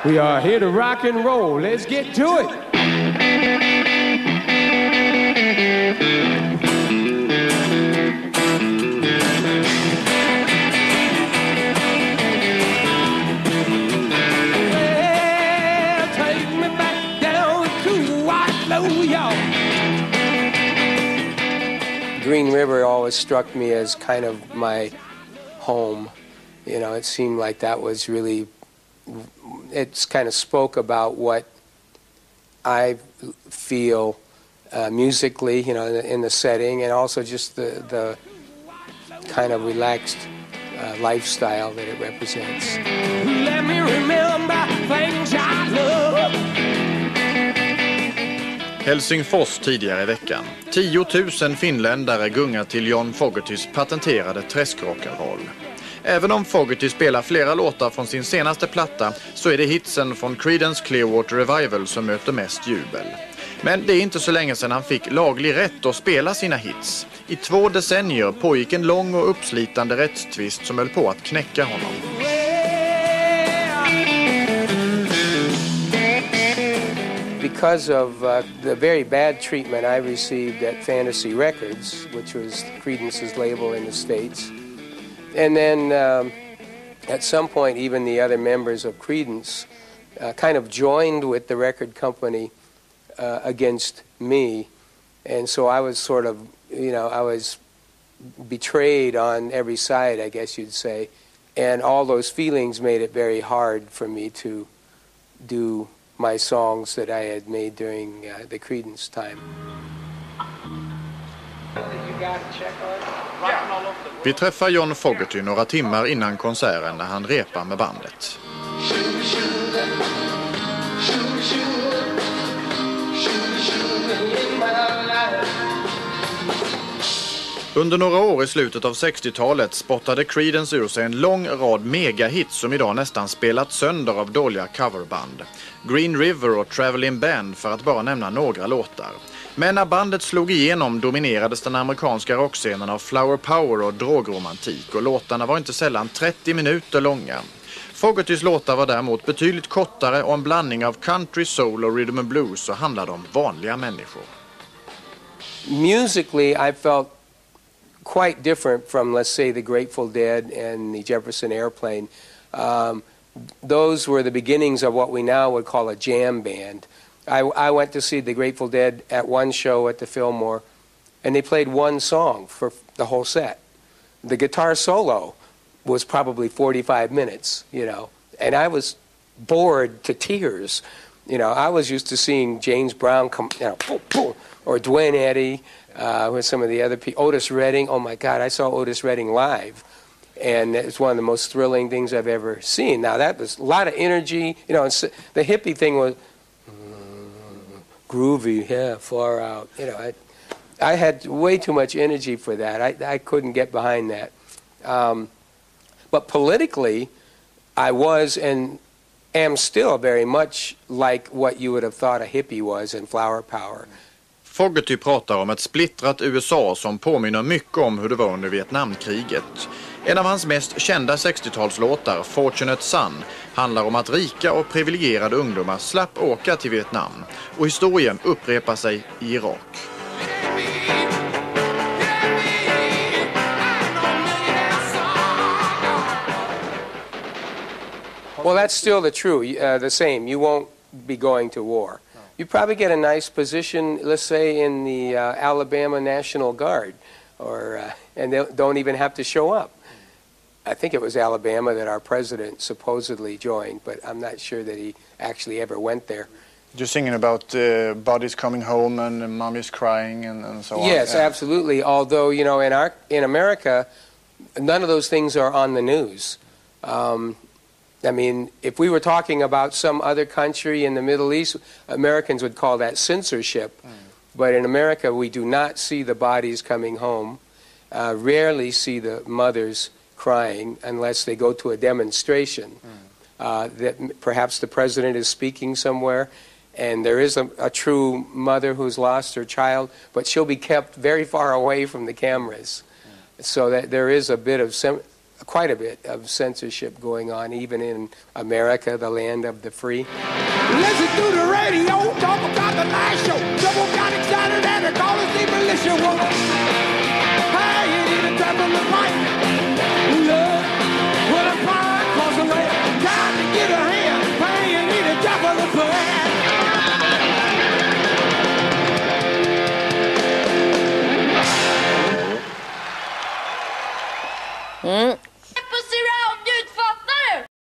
We are here to rock and roll. Let's get to it. Well, take me back down to Whitlow, y'all. Green River always struck me as kind of my home. You know, it seemed like that was really, it's kind of spoke about what I feel musically, you know, in the setting, and also just the kind of relaxed lifestyle that it represents. Let me remember things I love. Helsingfors tidigare i veckan. 10 000 finländare gungar till John Fogertys patenterade träskrock'n'roll. Även om Fogerty spelar flera låtar från sin senaste platta så är det hitsen från Creedence Clearwater Revival som möter mest jubel. Men det är inte så länge sedan han fick laglig rätt att spela sina hits. I 2 decennier pågick en lång och uppslitande rättstvist som höll på att knäcka honom. Because of the very bad treatment I received at Fantasy Records, which was Creedence's label in the States, and then at some point even the other members of Creedence kind of joined with the record company against me, and so I was sort of, you know, I was betrayed on every side, I guess you'd say, and all those feelings made it very hard for me to do my songs that I had made during the Creedence time. Vi träffar John Fogerty några timmar innan konserten när han repar med bandet. Under några år i slutet av 60-talet spottade Creedence ur sig en lång rad megahits som idag nästan spelat sönder av dåliga coverband. Green River och Traveling Band för att bara nämna några låtar. Men när bandet slog igenom dominerades den amerikanska rockscenen av flower power och drogromantik, och låtarna var inte sällan 30 minuter långa. Fogertys låtar var däremot betydligt kortare och en blandning av country, soul och rhythm and blues, och handlade om vanliga människor. Musically, I felt quite different from, let's say, the Grateful Dead and the Jefferson Airplane. Those were the beginnings of what we now would call a jam band. I went to see the Grateful Dead at one show at the Fillmore, and they played one song for the whole set. The guitar solo was probably 45 minutes, you know, and I was bored to tears. You know, I was used to seeing James Brown come, you know, boom, boom, or Duane Eddy, with some of the other people. Otis Redding, oh my God, I saw Otis Redding live. And it's one of the most thrilling things I've ever seen. Now, that was a lot of energy. You know, the hippie thing was groovy, yeah, far out. You know, I had way too much energy for that. I couldn't get behind that. But politically, I was and am still very much like what you would have thought a hippie was in flower power. Fogerty pratar om ett splittrat USA som påminner mycket om hur det var under Vietnamkriget. En av hans mest kända 60-talslåtar, Fortunate Son, handlar om att rika och privilegierade ungdomar slapp åka till Vietnam. Och historien upprepar sig i Irak. Well, that's still the same. You won't be going to war. You probably get a nice position, let's say, in the Alabama National Guard, and they don't even have to show up. I think it was Alabama that our president supposedly joined, but I'm not sure that he actually ever went there. You're singing about bodies coming home and mommy's crying and so on. Yes, yeah. Absolutely. Although, you know, in America, none of those things are on the news. I mean, if we were talking about some other country in the Middle East, Americans would call that censorship. But in America, we do not see the bodies coming home, rarely see the mothers crying unless they go to a demonstration. That perhaps the president is speaking somewhere, and there is a true mother who's lost her child, but she'll be kept very far away from the cameras. So that there is a bit of quite a bit of censorship going on, even in America, the land of the free. Listen to the radio, talk about the last show. Someone got excited and they called us the militia.